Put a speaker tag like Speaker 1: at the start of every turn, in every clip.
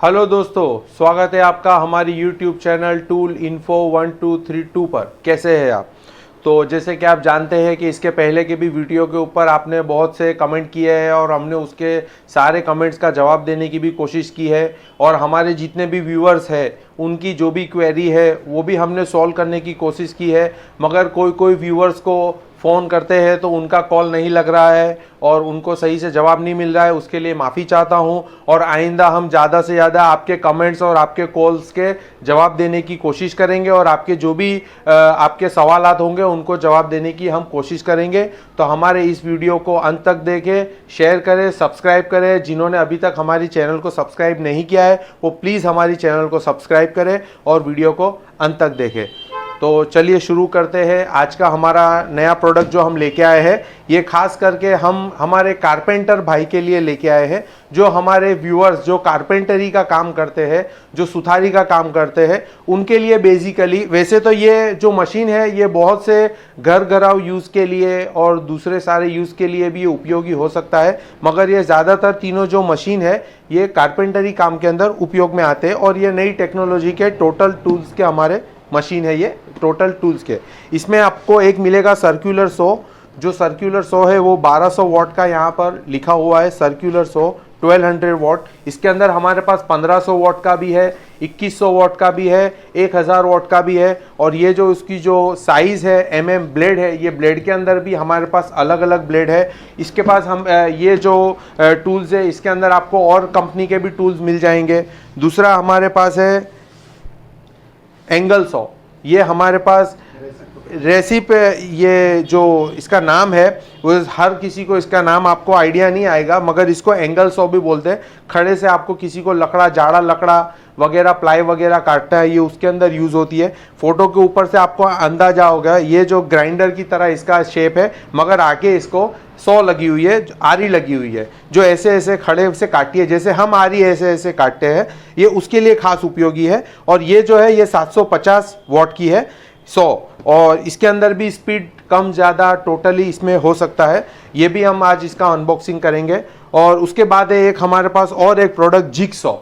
Speaker 1: Hello दोस्तों, स्वागत है आपका हमारी YouTube चैनल टूल इन्फो 1232 पर। कैसे हैं आप? तो जैसे कि आप जानते हैं कि इसके पहले के भी वीडियो के ऊपर आपने बहुत से कमेंट किए हैं और हमने उसके सारे कमेंट्स का जवाब देने की भी कोशिश की है और हमारे जितने भी व्यूअर्स हैं उनकी जो भी क्वेरी है वो भी हमने सॉल्व करने की कोशिश की है। मगर कोई व्यूअर्स को फ़ोन करते हैं तो उनका कॉल नहीं लग रहा है और उनको सही से जवाब नहीं मिल रहा है, उसके लिए माफ़ी चाहता हूं। और आइंदा हम ज़्यादा से ज़्यादा आपके कमेंट्स और आपके कॉल्स के जवाब देने की कोशिश करेंगे और आपके जो भी आपके सवालात होंगे उनको जवाब देने की हम कोशिश करेंगे। तो हमारे इस वीडियो को अंत तक देखें, शेयर करें, सब्सक्राइब करें। जिन्होंने अभी तक हमारी चैनल को सब्सक्राइब नहीं किया है वो प्लीज़ हमारी चैनल को सब्सक्राइब करें और वीडियो को अंत तक देखें। तो चलिए शुरू करते हैं। आज का हमारा नया प्रोडक्ट जो हम लेके आए हैं ये खास करके हम हमारे कारपेंटर भाई के लिए लेके आए हैं। जो हमारे व्यूअर्स जो कारपेंटरी का काम करते हैं, जो सुथारी का काम करते हैं, उनके लिए बेसिकली वैसे तो ये जो मशीन है ये बहुत से घर घराव यूज़ के लिए और दूसरे सारे यूज़ के लिए भी उपयोगी हो सकता है, मगर ये ज़्यादातर तीनों जो मशीन है ये कारपेंटरी काम के अंदर उपयोग में आते हैं। और ये नई टेक्नोलॉजी के टोटल टूल्स के हमारे मशीन है, ये टोटल टूल्स के। इसमें आपको एक मिलेगा सर्कुलर सॉ। जो सर्कुलर सॉ है वो 1200 वॉट का यहाँ पर लिखा हुआ है, सर्कुलर सॉ 1200 वॉट। इसके अंदर हमारे पास 1500 वॉट का भी है, 2100 वॉट का भी है, 1000 वॉट का भी है। और ये जो उसकी जो साइज़ है ब्लेड है, ये ब्लेड के अंदर भी हमारे पास अलग अलग ब्लेड है। इसके पास हम ये जो टूल्स है इसके अंदर आपको और कंपनी के भी टूल्स मिल जाएंगे। दूसरा हमारे पास है एंगल सॉ। ये हमारे पास रेसिप, ये जो इसका नाम है वो हर किसी को इसका नाम आपको आइडिया नहीं आएगा, मगर इसको एंगल सॉ भी बोलते हैं। खड़े से आपको किसी को लकड़ा, जाड़ा लकड़ा वगैरह, प्लाई वगैरह काटना है, ये उसके अंदर यूज़ होती है। फोटो के ऊपर से आपको अंदाजा होगा ये जो ग्राइंडर की तरह इसका शेप है, मगर आगे इसको सॉ लगी हुई है, आरी लगी हुई है, जो ऐसे ऐसे खड़े से काटती है, जैसे हम आरी ऐसे ऐसे काटते हैं, ये उसके लिए खास उपयोगी है। और ये जो है ये 750 वॉट की है 100, और इसके अंदर भी स्पीड कम ज़्यादा टोटली इसमें हो सकता है। ये भी हम आज इसका अनबॉक्सिंग करेंगे। और उसके बाद है एक हमारे पास और एक प्रोडक्ट जिगसॉ।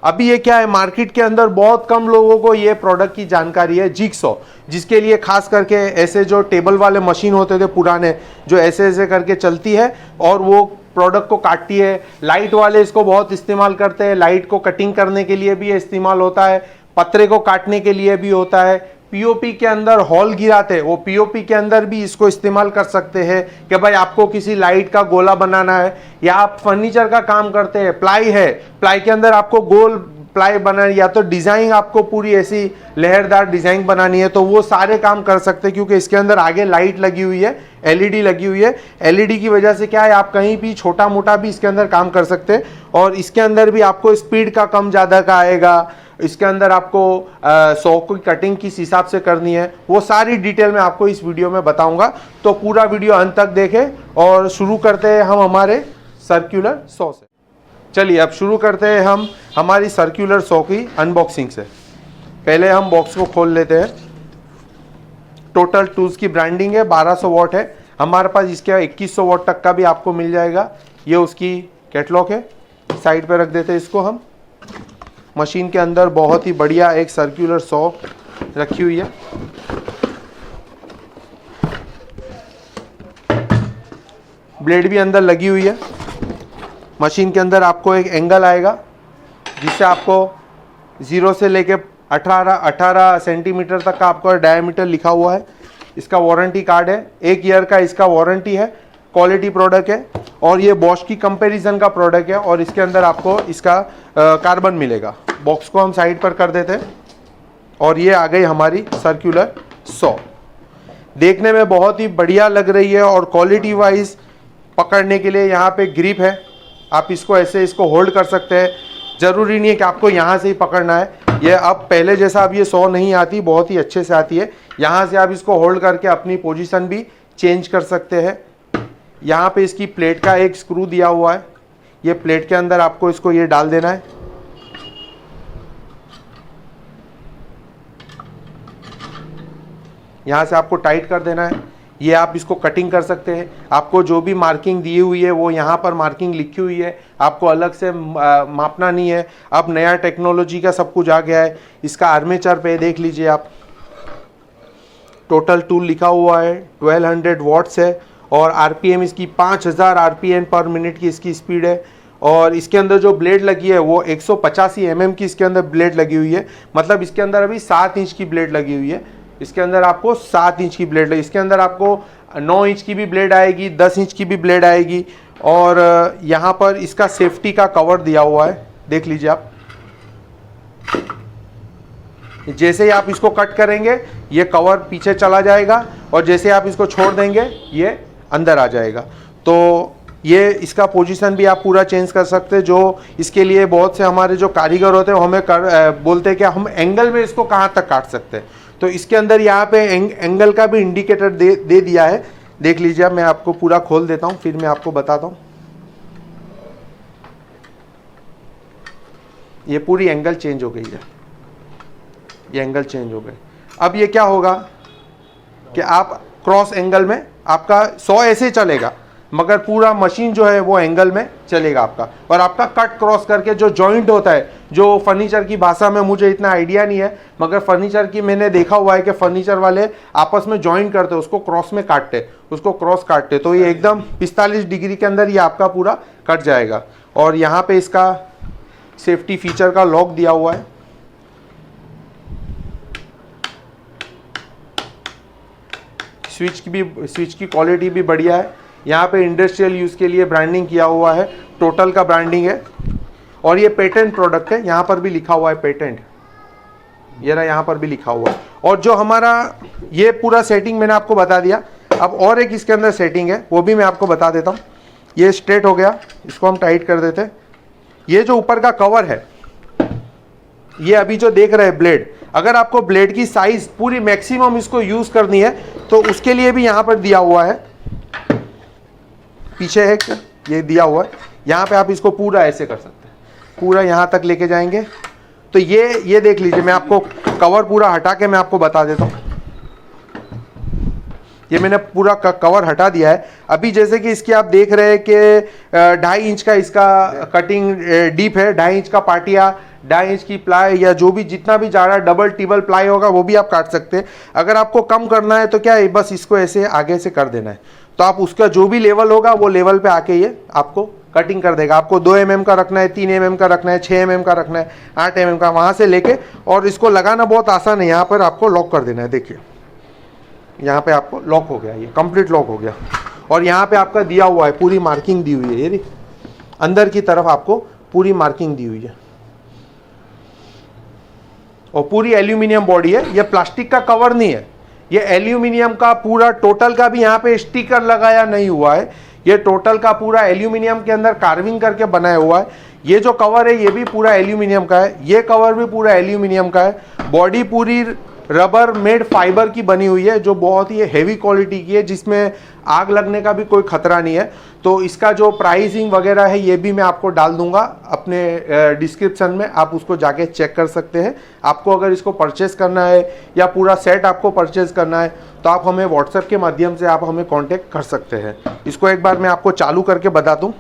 Speaker 1: अभी ये क्या है, मार्केट के अंदर बहुत कम लोगों को ये प्रोडक्ट की जानकारी है, जिगसॉ, जिसके लिए खास करके ऐसे जो टेबल वाले मशीन होते थे पुराने, जो ऐसे ऐसे करके चलती है और वो प्रोडक्ट को काटती है। लाइट वाले इसको बहुत इस्तेमाल करते हैं, लाइट को कटिंग करने के लिए भी इस्तेमाल होता है, पत्रे को काटने के लिए भी होता है। पीओपी के अंदर हॉल गिराते हैं, वो पीओपी के अंदर भी इसको इस्तेमाल कर सकते हैं कि भाई आपको किसी लाइट का गोला बनाना है, या आप फर्नीचर का काम करते हैं, प्लाई है, प्लाई के अंदर आपको गोल प्लाई बनाना, या तो डिज़ाइन आपको पूरी ऐसी लहरदार डिज़ाइन बनानी है, तो वो सारे काम कर सकते हैं। क्योंकि इसके अंदर आगे लाइट लगी हुई है, एलईडी लगी हुई है। एलईडी की वजह से क्या है, आप कहीं भी छोटा मोटा भी इसके अंदर काम कर सकते हैं। और इसके अंदर भी आपको स्पीड का कम ज़्यादा का आएगा। इसके अंदर आपको सॉ की कटिंग किस हिसाब से करनी है वो सारी डिटेल में आपको इस वीडियो में बताऊंगा। तो पूरा वीडियो अंत तक देखें। और शुरू करते हैं हम हमारे सर्कुलर सॉ से। चलिए अब शुरू करते हैं हम हमारी सर्कुलर सॉ की अनबॉक्सिंग से। पहले हम बॉक्स को खोल लेते हैं। टोटल टूल्स की ब्रांडिंग है, 1200 वॉट है हमारे पास। इसके 2100 वॉट तक का भी आपको मिल जाएगा। ये उसकी कैटलॉग है, साइड पे रख देते हैं इसको हम। मशीन के अंदर बहुत ही बढ़िया एक सर्कुलर सॉ रखी हुई है। ब्लेड भी अंदर लगी हुई है। मशीन के अंदर आपको एक एंगल आएगा जिससे आपको 0 से लेके 18 सेंटीमीटर तक का आपका डायमीटर लिखा हुआ है। इसका वारंटी कार्ड है, 1 ईयर का इसका वारंटी है। क्वालिटी प्रोडक्ट है और ये बॉश की कंपैरिजन का प्रोडक्ट है। और इसके अंदर आपको इसका कार्बन मिलेगा। बॉक्स को हम साइड पर कर देते हैं। और ये आ गई हमारी सर्कुलर सॉ। देखने में बहुत ही बढ़िया लग रही है और क्वालिटी वाइज पकड़ने के लिए यहाँ पे ग्रिप है। आप इसको ऐसे इसको होल्ड कर सकते हैं। ज़रूरी नहीं है कि आपको यहाँ से ही पकड़ना है। ये अब पहले जैसा अब ये सॉ नहीं आती, बहुत ही अच्छे से आती है। यहाँ से आप इसको होल्ड करके अपनी पोजीशन भी चेंज कर सकते हैं। यहाँ पे इसकी प्लेट का एक स्क्रू दिया हुआ है। ये प्लेट के अंदर आपको इसको ये डाल देना है। यहाँ से आपको टाइट कर देना है। ये आप इसको कटिंग कर सकते हैं। आपको जो भी मार्किंग दी हुई है वो यहाँ पर मार्किंग लिखी हुई है। आपको अलग से मापना नहीं है। अब नया टेक्नोलॉजी का सब कुछ आ गया है। इसका आर्मेचर पे देख लीजिए आप, टोटल टूल लिखा हुआ है, 1200 वॉट्स है और आरपीएम इसकी 5000 आरपीएम पर मिनट की इसकी स्पीड है। और इसके अंदर जो ब्लेड लगी है वो 185 mm की इसके अंदर ब्लेड लगी हुई है, मतलब इसके अंदर अभी 7 इंच की ब्लेड लगी हुई है। इसके अंदर आपको 7 इंच की ब्लेड लगी, इसके अंदर आपको 9 इंच की भी ब्लेड आएगी, 10 इंच की भी ब्लेड आएगी। और यहाँ पर इसका सेफ्टी का कवर दिया हुआ है, देख लीजिए आप। जैसे ही आप इसको कट करेंगे ये कवर पीछे चला जाएगा और जैसे आप इसको छोड़ देंगे ये अंदर आ जाएगा। तो ये इसका पोजीशन भी आप पूरा चेंज कर सकते हैं। जो इसके लिए बहुत से हमारे जो कारीगर होते हैं वो हमें बोलते हैं कि हम एंगल में इसको कहाँ तक काट सकते हैं। तो इसके अंदर यहाँ पे एंगल का भी इंडिकेटर दे दिया है, देख लीजिए। मैं आपको पूरा खोल देता हूँ फिर मैं आपको बताता हूँ। ये पूरी एंगल चेंज हो गई है, ये एंगल चेंज हो गए। अब ये क्या होगा कि आप क्रॉस एंगल में आपका 100 ऐसे चलेगा, मगर पूरा मशीन जो है वो एंगल में चलेगा आपका। और आपका कट क्रॉस करके जो जॉइंट होता है, जो फर्नीचर की भाषा में मुझे इतना आइडिया नहीं है, मगर फर्नीचर की मैंने देखा हुआ है कि फर्नीचर वाले आपस में जॉइंट करते, उसको क्रॉस में काटते, उसको क्रॉस काटते। तो ये एकदम 45 डिग्री के अंदर ये आपका पूरा कट जाएगा। और यहाँ पे इसका सेफ्टी फीचर का लॉक दिया हुआ है। स्विच की क्वालिटी भी बढ़िया है। यहाँ पे इंडस्ट्रियल यूज़ के लिए ब्रांडिंग किया हुआ है, टोटल का ब्रांडिंग है। और ये पेटेंट प्रोडक्ट है, यहाँ पर भी लिखा हुआ है पेटेंट, ये रहा, यहाँ पर भी लिखा हुआ है। और जो हमारा ये पूरा सेटिंग मैंने आपको बता दिया। अब और एक इसके अंदर सेटिंग है, वो भी मैं आपको बता देता हूँ। ये स्ट्रेट हो गया, इसको हम टाइट कर देते हैं। ये जो ऊपर का कवर है, ये अभी जो देख रहे हैं ब्लेड, अगर आपको ब्लेड की साइज पूरी मैक्सिमम इसको यूज करनी है तो उसके लिए भी यहाँ पर दिया हुआ है, पीछे है ये दिया हुआ है। यहाँ पे आप इसको पूरा ऐसे कर सकते हैं, पूरा यहाँ तक लेके जाएंगे। तो ये देख लीजिए, मैं आपको कवर पूरा हटा के मैं आपको बता देता हूँ। ये मैंने पूरा कवर हटा दिया है। अभी जैसे कि इसकी आप देख रहे हैं कि 2.5 इंच का इसका कटिंग डीप है, 2.5 इंच का पाटिया, 2.5 इंच की प्लाई या जो भी जितना भी ज़्यादा डबल टिबल प्लाई होगा वो भी आप काट सकते हैं। अगर आपको कम करना है तो क्या है, बस इसको ऐसे आगे से कर देना है, तो आप उसका जो भी लेवल होगा वो लेवल पे आके ये आपको कटिंग कर देगा। आपको 2 mm का रखना है, 3 mm का रखना है, 6 mm का रखना है, 8 mm का, वहाँ से लेके। और इसको लगाना बहुत आसान है, यहाँ पर आपको लॉक कर देना है। देखिए यहाँ पे आपको लॉक हो गया, ये कंप्लीट लॉक हो गया। और यहाँ पे आपका दिया हुआ है, पूरी मार्किंग दी हुई है, ये अंदर की तरफ आपको पूरी मार्किंग दी हुई है। और पूरी एल्यूमिनियम बॉडी है, ये प्लास्टिक का कवर नहीं है, ये एल्यूमिनियम का पूरा टोटल का भी यहाँ पे स्टिकर लगाया नहीं हुआ है, ये टोटल का पूरा एल्यूमिनियम के अंदर कार्विंग करके बनाया हुआ है। ये जो कवर है ये भी पूरा एल्यूमिनियम का है, ये कवर भी पूरा एल्यूमिनियम का है। बॉडी पूरी रबर मेड फाइबर की बनी हुई है, जो बहुत ही हेवी क्वालिटी की है, जिसमें आग लगने का भी कोई खतरा नहीं है। तो इसका जो प्राइसिंग वगैरह है ये भी मैं आपको डाल दूंगा अपने डिस्क्रिप्शन में, आप उसको जाके चेक कर सकते हैं। आपको अगर इसको परचेस करना है या पूरा सेट आपको परचेस करना है तो आप हमें व्हाट्सएप के माध्यम से आप हमें कांटेक्ट कर सकते हैं। इसको एक बार मैं आपको चालू करके बता दूं।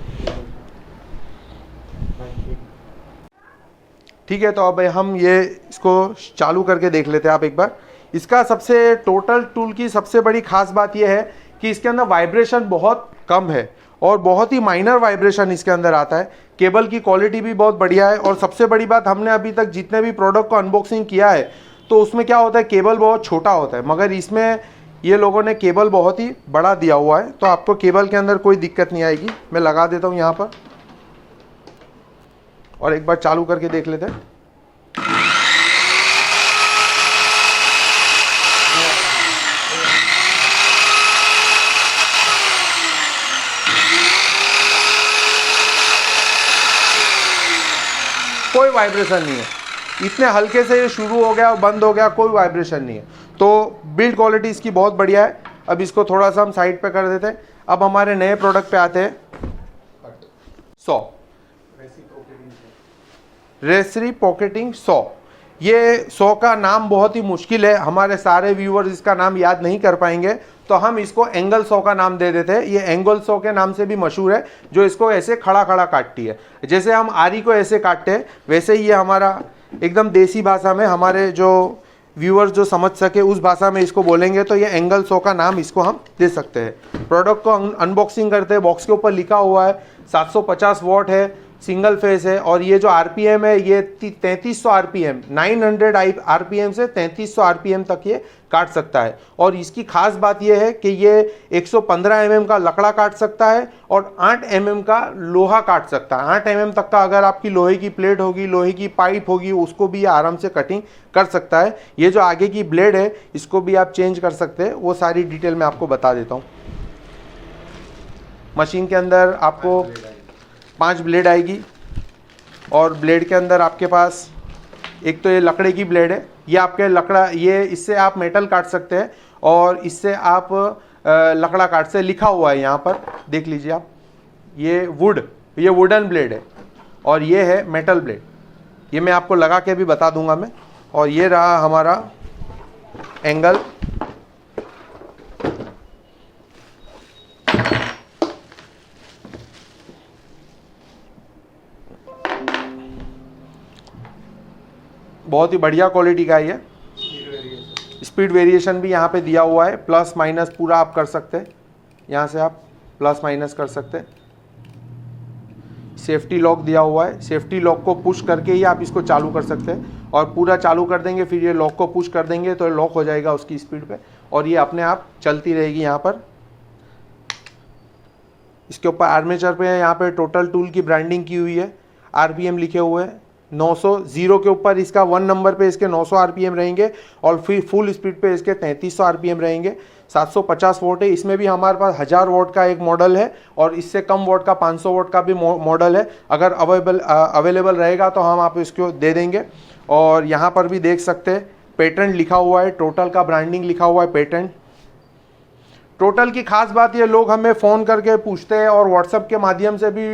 Speaker 1: ठीक है, तो अब हम ये इसको चालू करके देख लेते हैं आप एक बार। इसका सबसे टोटल टूल की सबसे बड़ी खास बात यह है कि इसके अंदर वाइब्रेशन बहुत कम है और बहुत ही माइनर वाइब्रेशन इसके अंदर आता है। केबल की क्वालिटी भी बहुत बढ़िया है। और सबसे बड़ी बात, हमने अभी तक जितने भी प्रोडक्ट को अनबॉक्सिंग किया है तो उसमें क्या होता है, केबल बहुत छोटा होता है, मगर इसमें ये लोगों ने केबल बहुत ही बड़ा दिया हुआ है, तो आपको केबल के अंदर कोई दिक्कत नहीं आएगी। मैं लगा देता हूँ यहाँ पर और एक बार चालू करके देख लेते हैं। कोई वाइब्रेशन नहीं है, इतने हल्के से ये शुरू हो गया और बंद हो गया, कोई वाइब्रेशन नहीं है। तो बिल्ड क्वालिटी इसकी बहुत बढ़िया है। अब इसको थोड़ा सा हम साइड पे कर देते हैं। अब हमारे नए प्रोडक्ट पे आते हैं। 100 रेसिप्रोकेटिंग 100। ये 100 का नाम बहुत ही मुश्किल है, हमारे सारे व्यूअर्स इसका नाम याद नहीं कर पाएंगे, तो हम इसको एंगल सॉ का नाम दे देते हैं। ये एंगल सॉ के नाम से भी मशहूर है, जो इसको ऐसे खड़ा खड़ा काटती है। जैसे हम आरी को ऐसे काटते हैं, वैसे ही ये हमारा एकदम देसी भाषा में हमारे जो व्यूअर्स जो समझ सके उस भाषा में इसको बोलेंगे तो ये एंगल सॉ का नाम इसको हम दे सकते हैं। प्रोडक्ट को अनबॉक्सिंग करते हैं। बॉक्स के ऊपर लिखा हुआ है 750 वॉट है, सिंगल फेस है, और ये जो आरपीएम है ये 3300 आरपीएम, 900 आरपीएम से 3300 आरपीएम तक ये काट सकता है। और इसकी खास बात ये है कि ये 115 mm का लकड़ा काट सकता है और 8 mm का लोहा काट सकता है। 8 mm तक का अगर आपकी लोहे की प्लेट होगी, लोहे की पाइप होगी, उसको भी आराम से कटिंग कर सकता है। ये जो आगे की ब्लेड है इसको भी आप चेंज कर सकते हैं, वो सारी डिटेल मैं आपको बता देता हूँ। मशीन के अंदर आपको 5 ब्लेड आएगी, और ब्लेड के अंदर आपके पास एक तो ये लकड़े की ब्लेड है, ये आपके लकड़ा, ये इससे आप मेटल काट सकते हैं और इससे आप लकड़ा काट से लिखा हुआ है यहाँ पर देख लीजिए आप, ये वुडन ब्लेड है, और ये है मेटल ब्लेड। ये मैं आपको लगा के भी बता दूंगा मैं। और ये रहा हमारा एंगल। बहुत ही बढ़िया क्वालिटी का है। स्पीड वेरिएशन भी यहाँ पे दिया हुआ है, प्लस माइनस पूरा आप कर सकते हैं, यहाँ से आप प्लस माइनस कर सकते हैं। सेफ्टी लॉक दिया हुआ है, सेफ्टी लॉक को पुश करके ही आप इसको चालू कर सकते हैं, और पूरा चालू कर देंगे फिर ये लॉक को पुश कर देंगे तो लॉक हो जाएगा उसकी स्पीड पे, और ये अपने आप चलती रहेगी। यहाँ पर इसके ऊपर आर्मेचर पे यहाँ पे टोटल टूल की ब्रांडिंग की हुई है, आरपीएम लिखे हुए हैं 900, जीरो के ऊपर इसका 1 नंबर पे इसके 900 आरपीएम रहेंगे, और फिर फुल स्पीड पे इसके 3300 आरपीएम रहेंगे। 750 वोट है, इसमें भी हमारे पास 1000 वोट का एक मॉडल है, और इससे कम वोट का 500 वोट का भी मॉडल है। अगर अवेलेबल रहेगा तो हम आप इसको दे देंगे। और यहाँ पर भी देख सकते हैं पेटेंट लिखा हुआ है, टोटल का ब्रांडिंग लिखा हुआ है पेटेंट। टोटल की खास बात ये, लोग हमें फ़ोन करके पूछते हैं और व्हाट्सएप के माध्यम से भी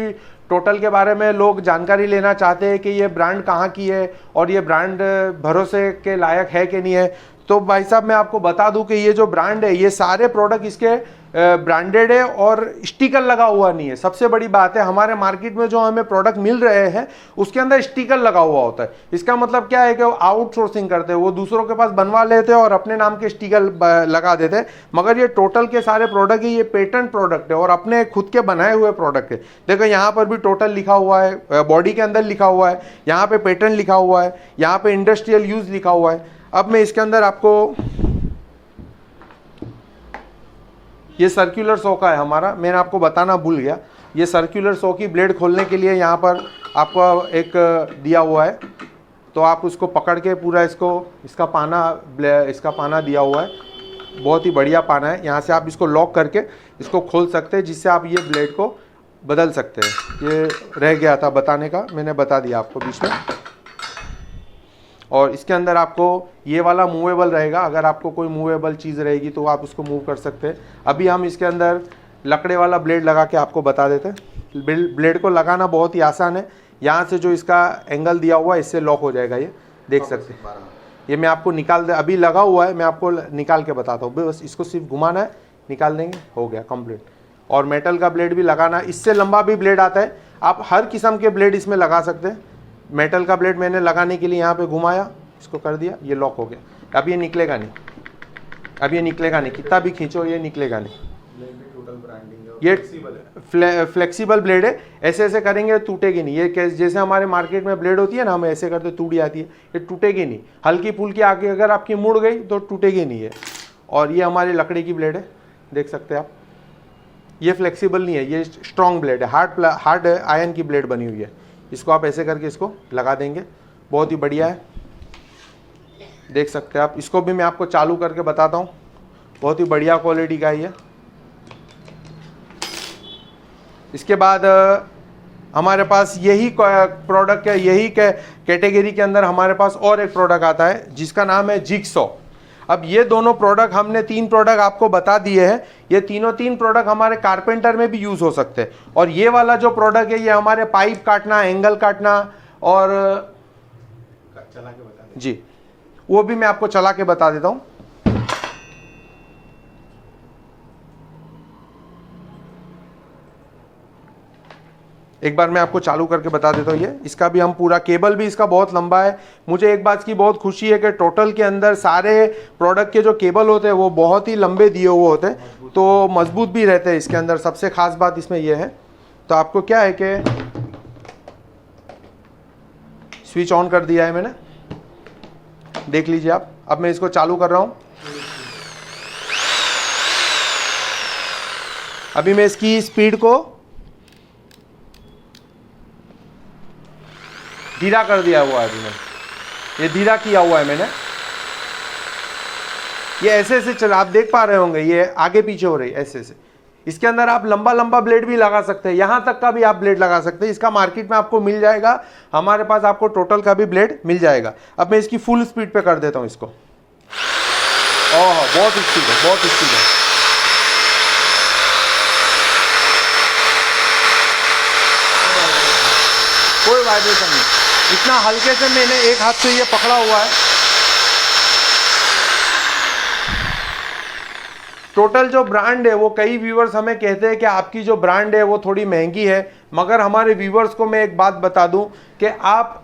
Speaker 1: टोटल के बारे में लोग जानकारी लेना चाहते हैं कि ये ब्रांड कहाँ की है और ये ब्रांड भरोसे के लायक है कि नहीं है। तो भाई साहब मैं आपको बता दूं कि ये जो ब्रांड है, ये सारे प्रोडक्ट इसके ब्रांडेड है और स्टिकर लगा हुआ नहीं है। सबसे बड़ी बात है, हमारे मार्केट में जो हमें प्रोडक्ट मिल रहे हैं उसके अंदर स्टिकर लगा हुआ होता है। इसका मतलब क्या है कि वो आउटसोर्सिंग करते हैं, वो दूसरों के पास बनवा लेते हैं और अपने नाम के स्टिकर लगा देते हैं। मगर ये टोटल के सारे प्रोडक्ट है, ये पेटेंट प्रोडक्ट है और अपने खुद के बनाए हुए प्रोडक्ट है। देखो यहाँ पर भी टोटल लिखा हुआ है, बॉडी के अंदर लिखा हुआ है, यहाँ पे पेटेंट लिखा हुआ है, यहाँ पे इंडस्ट्रियल यूज लिखा हुआ है। अब मैं इसके अंदर आपको, ये सर्कुलर सॉ का है हमारा, मैंने आपको बताना भूल गया। ये सर्कुलर सॉ की ब्लेड खोलने के लिए यहाँ पर आपको एक दिया हुआ है, तो आप उसको पकड़ के पूरा इसका पाना दिया हुआ है, बहुत ही बढ़िया पाना है। यहाँ से आप इसको लॉक करके इसको खोल सकते हैं, जिससे आप ये ब्लेड को बदल सकते हैं। ये रह गया था बताने का, मैंने बता दिया आपको बीच में। और इसके अंदर आपको ये वाला मूवेबल रहेगा, अगर आपको कोई मूवेबल चीज़ रहेगी तो आप उसको मूव कर सकते हैं। अभी हम इसके अंदर लकड़े वाला ब्लेड लगा के आपको बता देते हैं। ब्लेड को लगाना बहुत ही आसान है, यहाँ से जो इसका एंगल दिया हुआ है इससे लॉक हो जाएगा, ये देख सकते हैं। ये मैं आपको अभी लगा हुआ है, मैं आपको निकाल के बताता हूँ। बस इसको सिर्फ घुमाना है, निकाल देंगे, हो गया कंप्लीट। और मेटल का ब्लेड भी लगाना, इससे लंबा भी ब्लेड आता है, आप हर किस्म के ब्लेड इसमें लगा सकते हैं। मेटल का ब्लेड मैंने लगाने के लिए यहाँ पे घुमाया, इसको कर दिया, ये लॉक हो गया। अब ये निकलेगा नहीं, अब ये निकलेगा नहीं, कितना भी खींचो ये निकलेगा नहीं। ये फ्लेक्सिबल ब्लेड है, ऐसे ऐसे करेंगे टूटेगी नहीं। ये जैसे हमारे मार्केट में ब्लेड होती है ना, हम ऐसे करते टूट जाती है, ये टूटेगी नहीं। हल्की फुल्की आगे अगर आपकी मुड़ गई तो टूटेगी नहीं है। और ये हमारी लकड़ी की ब्लेड है, देख सकते हैं आप। ये फ्लेक्सिबल नहीं है, ये स्ट्रॉन्ग ब्लेड है, हार्ड आयरन की ब्लेड बनी हुई है। इसको आप ऐसे करके इसको लगा देंगे, बहुत ही बढ़िया है, देख सकते हैं आप। इसको भी मैं आपको चालू करके बताता हूँ, बहुत ही बढ़िया क्वालिटी का है। इसके बाद हमारे पास यही प्रोडक्ट है, यही कैटेगरी के अंदर हमारे पास और एक प्रोडक्ट आता है जिसका नाम है जिगसॉ। अब ये दोनों प्रोडक्ट, हमने 3 प्रोडक्ट आपको बता दिए हैं, ये तीन प्रोडक्ट हमारे कारपेंटर में भी यूज हो सकते हैं। और ये वाला जो प्रोडक्ट है ये हमारे पाइप काटना, एंगल काटना और चला के बता जी, वो भी मैं आपको चला के बता देता हूँ। एक बार मैं आपको चालू करके बता देता हूँ। ये इसका भी हम पूरा केबल भी इसका बहुत लंबा है। मुझे एक बात की बहुत खुशी है कि टोटल के अंदर सारे प्रोडक्ट के जो केबल होते हैं वो बहुत ही लंबे दिए हुए होते हैं, तो मजबूत भी रहते हैं इसके अंदर। सबसे खास बात इसमें यह है। तो आपको क्या है कि स्विच ऑन कर दिया है मैंने, देख लीजिए आप। अब मैं इसको चालू कर रहा हूँ। अभी मैं इसकी स्पीड को धीरा कर दिया हुआ है। अभी मैंने ये धीरा किया हुआ है मैंने। ये ऐसे ऐसे चला, आप देख पा रहे होंगे ये आगे पीछे हो रही है ऐसे ऐसे। इसके अंदर आप लंबा लंबा ब्लेड भी लगा सकते हैं, यहां तक का भी आप ब्लेड लगा सकते हैं। इसका मार्केट में आपको मिल जाएगा, हमारे पास आपको टोटल का भी ब्लेड मिल जाएगा। अब मैं इसकी फुल स्पीड पे कर देता हूं इसको। ओह बहुत स्पीड है, बहुत स्पीड है। कोई वाइब्रेशन नहीं, इतना हल्के से मैंने एक हाथ से ये पकड़ा हुआ है। टोटल जो ब्रांड है वो कई व्यूवर्स हमें कहते हैं कि आपकी जो ब्रांड है वो थोड़ी महंगी है, मगर हमारे व्यूवर्स को मैं एक बात बता दूं कि आप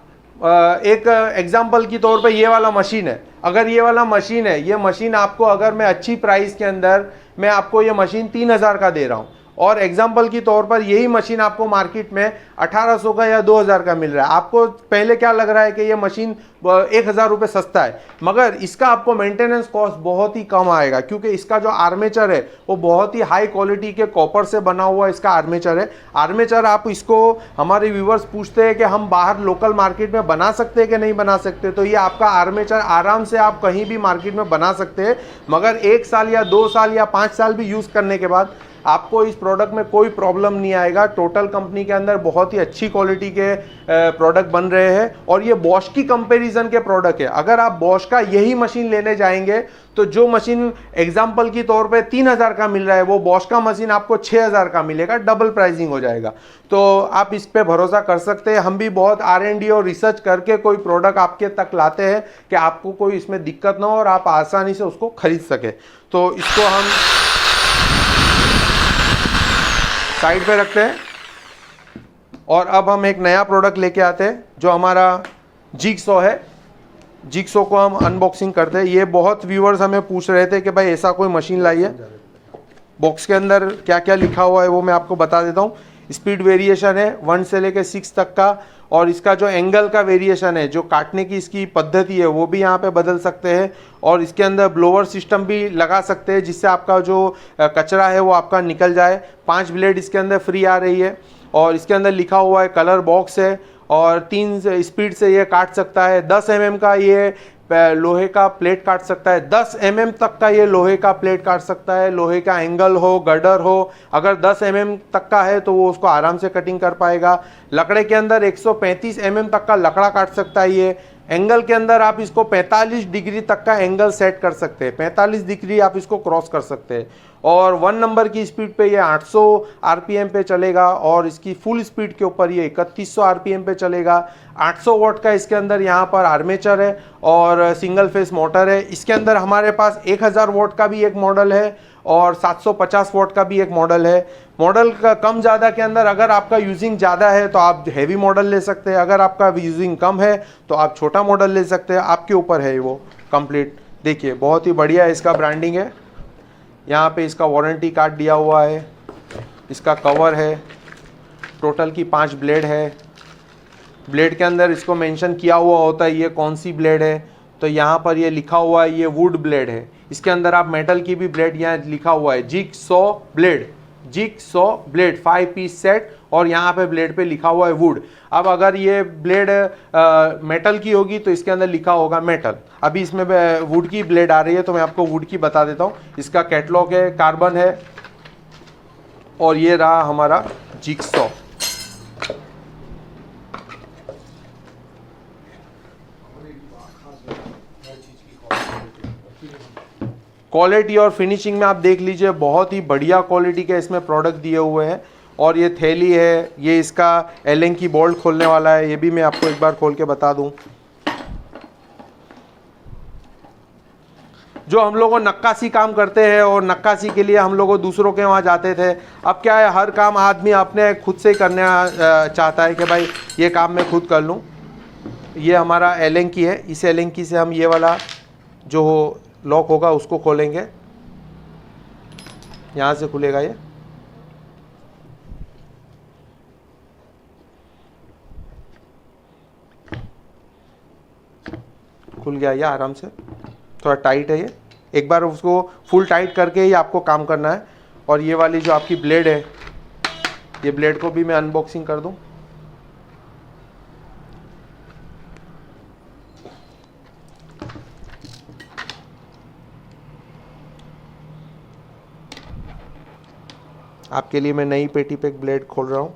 Speaker 1: एक एग्जांपल की तौर पे ये वाला मशीन है, अगर ये वाला मशीन है, ये मशीन आपको अगर मैं अच्छी प्राइस के अंदर मैं आपको ये मशीन 3000 का दे रहा हूँ, और एग्जाम्पल की तौर पर यही मशीन आपको मार्केट में 1800 का या 2000 का मिल रहा है। आपको पहले क्या लग रहा है कि ये मशीन 1000 रुपये सस्ता है, मगर इसका आपको मेंटेनेंस कॉस्ट बहुत ही कम आएगा, क्योंकि इसका जो आर्मेचर है वो बहुत ही हाई क्वालिटी के कॉपर से बना हुआ इसका आर्मेचर है। आर्मेचर आप इसको, हमारे व्यूवर्स पूछते हैं कि हम बाहर लोकल मार्केट में बना सकते हैं कि नहीं बना सकते, तो ये आपका आर्मेचर आराम से आप कहीं भी मार्केट में बना सकते हैं, मगर 1 साल या 2 साल या 5 साल भी यूज़ करने के बाद आपको इस प्रोडक्ट में कोई प्रॉब्लम नहीं आएगा। टोटल कंपनी के अंदर बहुत ही अच्छी क्वालिटी के प्रोडक्ट बन रहे हैं, और ये बॉश की कंपैरिजन के प्रोडक्ट है। अगर आप बॉश का यही मशीन लेने जाएंगे तो जो मशीन एग्जांपल की तौर पे 3000 का मिल रहा है, वो बॉश का मशीन आपको 6000 का मिलेगा, डबल प्राइसिंग हो जाएगा। तो आप इस पे भरोसा कर सकते हैं। हम भी बहुत R&D और रिसर्च करके कोई प्रोडक्ट आपके तक लाते हैं कि आपको कोई इसमें दिक्कत ना हो और आप आसानी से उसको खरीद सके। तो इसको हम साइड पे रखते हैं, और अब हम एक नया प्रोडक्ट लेके आते हैं जो हमारा जिगसॉ है। जिगसॉ को हम अनबॉक्सिंग करते हैं। ये बहुत व्यूअर्स हमें पूछ रहे थे कि भाई ऐसा कोई मशीन लाइए। बॉक्स के अंदर क्या क्या लिखा हुआ है वो मैं आपको बता देता हूँ। स्पीड वेरिएशन है 1 से लेकर 6 तक का, और इसका जो एंगल का वेरिएशन है, जो काटने की इसकी पद्धति है वो भी यहाँ पे बदल सकते हैं, और इसके अंदर ब्लोअर सिस्टम भी लगा सकते हैं जिससे आपका जो कचरा है वो आपका निकल जाए। 5 ब्लेड इसके अंदर फ्री आ रही है, और इसके अंदर लिखा हुआ है कलर बॉक्स है, और 3 स्पीड से ये काट सकता है। 10 mm का ये लोहे का प्लेट काट सकता है, 10 mm तक का ये लोहे का प्लेट काट सकता है। लोहे का एंगल हो, गर्डर हो, अगर 10 mm तक का है तो वो उसको आराम से कटिंग कर पाएगा। लकड़े के अंदर 135 mm तक का लकड़ा काट सकता है ये। एंगल के अंदर आप इसको 45 डिग्री तक का एंगल सेट कर सकते हैं, 45 डिग्री आप इसको क्रॉस कर सकते हैं। और 1 नंबर की स्पीड पे ये 800 RPM पे चलेगा, और इसकी फुल स्पीड के ऊपर ये 3100 RPM पे चलेगा। 800 वाट का इसके अंदर यहाँ पर आर्मेचर है, और सिंगल फेस मोटर है। इसके अंदर हमारे पास 1000 वाट का भी एक मॉडल है, और 750 वाट का भी एक मॉडल है। मॉडल का कम ज़्यादा के अंदर अगर आपका यूजिंग ज़्यादा है तो आप हैवी मॉडल ले सकते हैं, अगर आपका यूजिंग कम है तो आप छोटा मॉडल ले सकते हैं, आपके ऊपर है वो कंप्लीट। देखिए बहुत ही बढ़िया है, इसका ब्रांडिंग है, यहाँ पे इसका वारंटी कार्ड दिया हुआ है, इसका कवर है, टोटल की 5 ब्लेड है। ब्लेड के अंदर इसको मेंशन किया हुआ होता है ये कौन सी ब्लेड है, तो यहाँ पर ये लिखा हुआ है ये वुड ब्लेड है। इसके अंदर आप मेटल की भी ब्लेड यहाँ लिखा हुआ है jigsaw blade, jigsaw blade 5 piece set, और यहाँ पे ब्लेड पे लिखा हुआ है वुड। अब अगर ये ब्लेड मेटल की होगी तो इसके अंदर लिखा होगा मेटल। अभी इसमें वुड की ब्लेड आ रही है तो मैं आपको वुड की बता देता हूँ। इसका कैटलॉग है, कार्बन है, और ये रहा हमारा जिगसॉ। क्वालिटी और फिनिशिंग में आप देख लीजिए, बहुत ही बढ़िया क्वालिटी के इसमें प्रोडक्ट दिए हुए हैं। और ये थैली है, ये इसका एलेन की बोल्ट खोलने वाला है, ये भी मैं आपको एक बार खोल के बता दूं। जो हम लोग नक्काशी काम करते हैं और नक्काशी के लिए हम लोग दूसरों के वहाँ जाते थे, अब क्या है हर काम आदमी अपने खुद से करना चाहता है कि भाई ये काम मैं खुद कर लूँ। ये हमारा एलेंकी है, इस एलेंकी से हम ये वाला जो लॉक होगा उसको खोलेंगे, यहाँ से खुलेगा, ये खुल गया ये आराम से। थोड़ा टाइट है ये, एक बार उसको फुल टाइट करके ही आपको काम करना है। और ये वाली जो आपकी ब्लेड है, ये ब्लेड को भी मैं अनबॉक्सिंग कर दूं। आपके लिए मैं नई पेटी पे एक ब्लेड खोल रहा हूँ।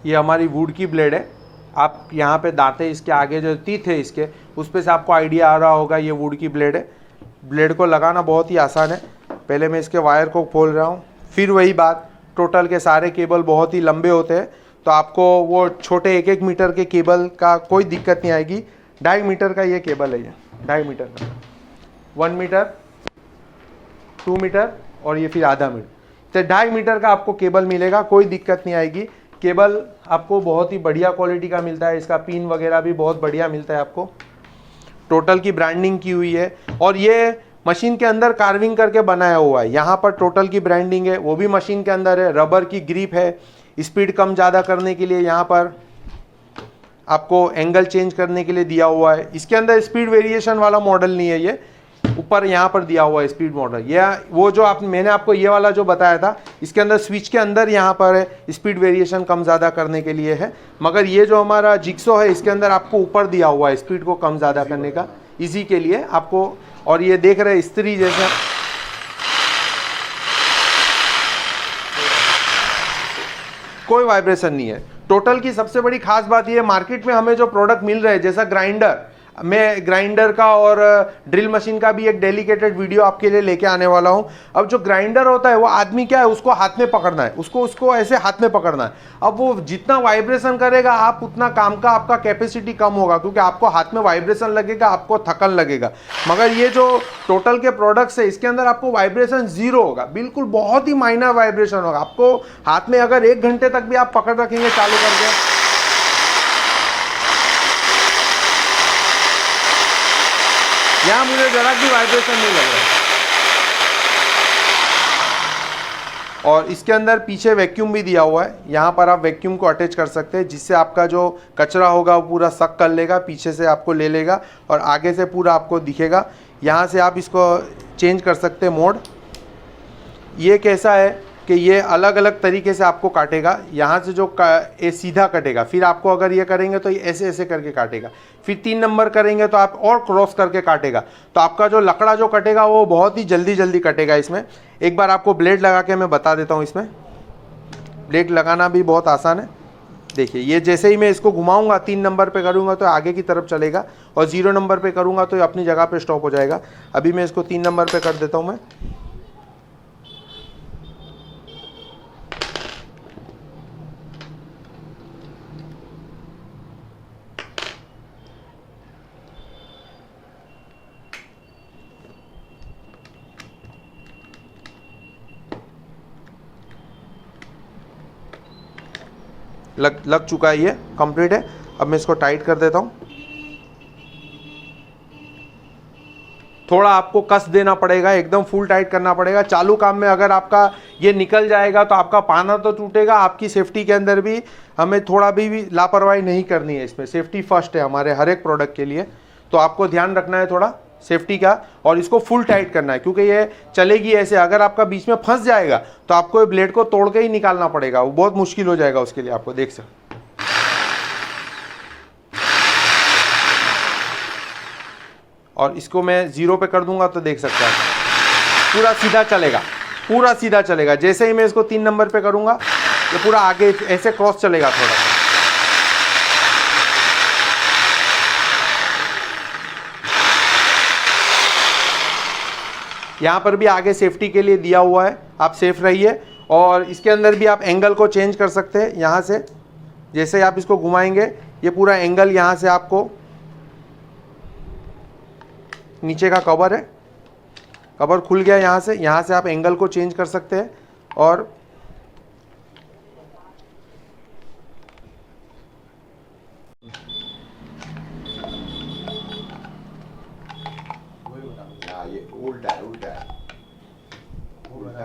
Speaker 1: ये हमारी वुड की ब्लेड है। आप यहाँ पे दांते इसके आगे जो टीथ है इसके, उस पे से आपको आइडिया आ रहा होगा ये वुड की ब्लेड है। ब्लेड को लगाना बहुत ही आसान है। पहले मैं इसके वायर को खोल रहा हूँ। फिर वही बात, टोटल के सारे केबल बहुत ही लंबे होते हैं, तो आपको वो छोटे 1-1 मीटर के केबल का कोई दिक्कत नहीं आएगी। 2.5 मीटर का ये केबल है, ये 2.5 मीटर का, 1 मीटर, 2 मीटर और ये फिर आधा मीटर, तो 2.5 मीटर का आपको केबल मिलेगा, कोई दिक्कत नहीं आएगी। केबल आपको बहुत ही बढ़िया क्वालिटी का मिलता है, इसका पिन वगैरह भी बहुत बढ़िया मिलता है आपको। टोटल की ब्रांडिंग की हुई है और ये मशीन के अंदर कार्विंग करके बनाया हुआ है। यहाँ पर टोटल की ब्रांडिंग है, वो भी मशीन के अंदर है। रबर की ग्रिप है, स्पीड कम ज़्यादा करने के लिए यहाँ पर आपको एंगल चेंज करने के लिए दिया हुआ है। इसके अंदर स्पीड वेरिएशन वाला मॉडल नहीं है, ये ऊपर यहाँ पर दिया हुआ है स्पीड मॉडल। ये वो जो मैंने आपको ये वाला जो बताया था, इसके अंदर स्विच के अंदर यहाँ पर है स्पीड वेरिएशन कम ज़्यादा करने के लिए है। मगर ये जो हमारा जिक्सो है, इसके अंदर आपको ऊपर दिया हुआ है स्पीड को कम ज़्यादा करने का, इजी के लिए आपको। और ये देख रहे हैं इस्त्री जैसा, कोई वाइब्रेशन नहीं है। टोटल की सबसे बड़ी खास बात ये, मार्केट में हमें जो प्रोडक्ट मिल रहे हैं जैसा ग्राइंडर, मैं ग्राइंडर का और ड्रिल मशीन का भी एक डेडिकेटेड वीडियो आपके लिए लेके आने वाला हूं। अब जो ग्राइंडर होता है वो आदमी क्या है, उसको हाथ में पकड़ना है, उसको ऐसे हाथ में पकड़ना है। अब वो जितना वाइब्रेशन करेगा आप उतना काम का आपका कैपेसिटी कम होगा, क्योंकि आपको हाथ में वाइब्रेशन लगेगा, आपको थकन लगेगा। मगर ये जो टोटल के प्रोडक्ट्स है, इसके अंदर आपको वाइब्रेशन जीरो होगा, बिल्कुल बहुत ही माइनर वाइब्रेशन होगा। आपको हाथ में अगर 1 घंटे तक भी आप पकड़ रखेंगे चालू करके, यहाँ मुझे जरा भी वाइब्रेशन नहीं लग रहा है। और इसके अंदर पीछे वैक्यूम भी दिया हुआ है, यहाँ पर आप वैक्यूम को अटैच कर सकते हैं, जिससे आपका जो कचरा होगा वो पूरा सक कर लेगा, पीछे से आपको ले लेगा और आगे से पूरा आपको दिखेगा। यहाँ से आप इसको चेंज कर सकते हैं मोड। ये कैसा है कि ये अलग अलग तरीके से आपको काटेगा। यहाँ से जो ये सीधा कटेगा, फिर आपको अगर ये करेंगे तो ये ऐसे ऐसे करके काटेगा, फिर 3 नंबर करेंगे तो आप और क्रॉस करके काटेगा। तो आपका जो लकड़ा जो कटेगा वो बहुत ही जल्दी कटेगा इसमें। एक बार आपको ब्लेड लगा के मैं बता देता हूँ। इसमें ब्लेड लगाना भी बहुत आसान है। देखिए, ये जैसे ही मैं इसको घुमाऊंगा, 3 नंबर पे करूँगा तो आगे की तरफ चलेगा, और 0 नंबर पे करूँगा तो अपनी जगह पे स्टॉप हो जाएगा। अभी मैं इसको 3 नंबर पे कर देता हूँ मैं। लग चुका है, ये कंप्लीट है। अब मैं इसको टाइट कर देता हूँ। थोड़ा आपको कस देना पड़ेगा, एकदम फुल टाइट करना पड़ेगा। चालू काम में अगर आपका ये निकल जाएगा तो आपका पाना तो टूटेगा। आपकी सेफ्टी के अंदर भी हमें थोड़ा भी लापरवाही नहीं करनी है। इसमें सेफ्टी फर्स्ट है हमारे हर एक प्रोडक्ट के लिए, तो आपको ध्यान रखना है थोड़ा सेफ्टी का, और इसको फुल टाइट करना है, क्योंकि ये चलेगी ऐसे। अगर आपका बीच में फंस जाएगा तो आपको ब्लेड को तोड़ के ही निकालना पड़ेगा, वो बहुत मुश्किल हो जाएगा उसके लिए आपको। देख सकते, और इसको मैं 0 पे कर दूंगा तो देख सकते हैं पूरा सीधा चलेगा, पूरा सीधा चलेगा। जैसे ही मैं इसको 3 नंबर पे करूंगा ये पूरा आगे ऐसे क्रॉस चलेगा थोड़ा। यहाँ पर भी आगे सेफ्टी के लिए दिया हुआ है, आप सेफ रहिए। और इसके अंदर भी आप एंगल को चेंज कर सकते हैं यहाँ से, जैसे आप इसको घुमाएंगे ये पूरा एंगल यहाँ से आपको, नीचे का कवर है, कवर खुल गया यहाँ से आप एंगल को चेंज कर सकते हैं। और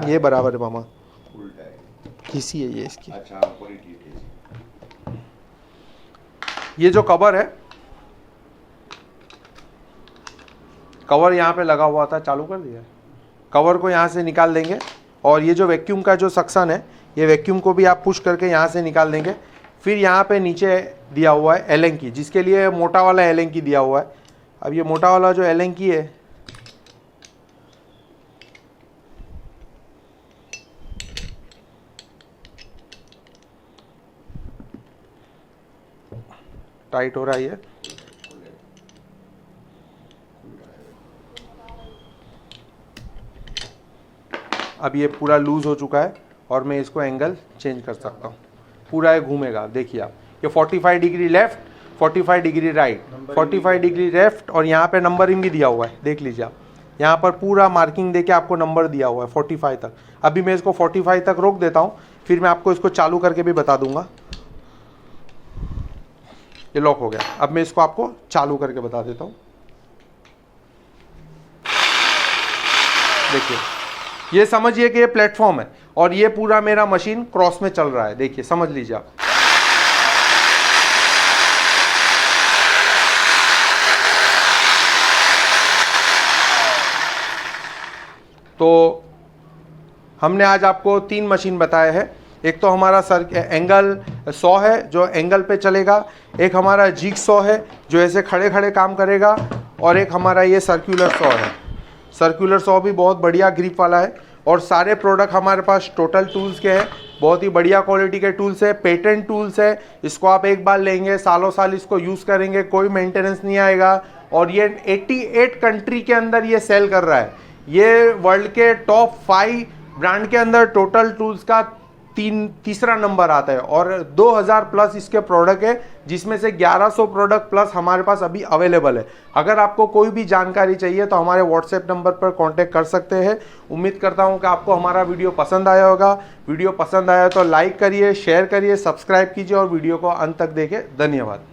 Speaker 1: ये बराबर है मामा,
Speaker 2: उल्टा है।
Speaker 1: घिसी है ये इसकी।
Speaker 2: अच्छा, पूरी ठीक है।
Speaker 1: ये जो कवर है, कवर यहाँ पे लगा हुआ था, चालू कर दिया, कवर को यहाँ से निकाल देंगे। और ये जो वैक्यूम का जो सक्शन है, ये वैक्यूम को भी आप पुश करके यहाँ से निकाल देंगे। फिर यहाँ पे नीचे दिया हुआ है एलन की, जिसके लिए मोटा वाला एलन की दिया हुआ है। अब ये मोटा वाला जो एलन की है, टाइट हो रहा है ये, अब ये पूरा लूज हो चुका है और मैं इसको एंगल चेंज कर सकता हूँ। पूरा ये घूमेगा, देखिए आप, ये 45 degree left, 45 degree right, 45 degree left. और यहाँ पे नंबरिंग भी दिया हुआ है, देख लीजिए आप, यहाँ पर पूरा मार्किंग देके आपको नंबर दिया हुआ है 45 तक। अभी मैं इसको 45 तक रोक देता हूँ, फिर मैं आपको इसको चालू करके भी बता दूंगा। ये लॉक हो गया, अब मैं इसको आपको चालू करके बता देता हूँ। देखिए, ये समझिए कि ये प्लेटफॉर्म है और ये पूरा मेरा मशीन क्रॉस में चल रहा है, देखिए समझ लीजिए आप। तो हमने आज आपको 3 मशीन बताए हैं। एक तो हमारा एंगल 100 है जो एंगल पे चलेगा, एक हमारा जिग 100 है जो ऐसे खड़े खड़े काम करेगा, और एक हमारा ये सर्कुलर 100 है। सर्कुलर 100 भी बहुत बढ़िया ग्रिप वाला है। और सारे प्रोडक्ट हमारे पास टोटल टूल्स के हैं, बहुत ही बढ़िया क्वालिटी के टूल्स है, पेटेंट टूल्स है। इसको आप एक बार लेंगे, सालों साल इसको यूज़ करेंगे, कोई मेंटेनेंस नहीं आएगा। और ये 88 कंट्री के अंदर ये सेल कर रहा है। ये वर्ल्ड के टॉप 5 ब्रांड के अंदर टोटल टूल्स का तीसरा नंबर आता है। और 2000 प्लस इसके प्रोडक्ट है, जिसमें से 1100 प्रोडक्ट प्लस हमारे पास अभी अवेलेबल है। अगर आपको कोई भी जानकारी चाहिए तो हमारे व्हाट्सएप नंबर पर कांटेक्ट कर सकते हैं। उम्मीद करता हूं कि आपको हमारा वीडियो पसंद आया होगा। वीडियो पसंद आया तो लाइक करिए, शेयर करिए, सब्सक्राइब कीजिए और वीडियो को अंत तक देखें। धन्यवाद।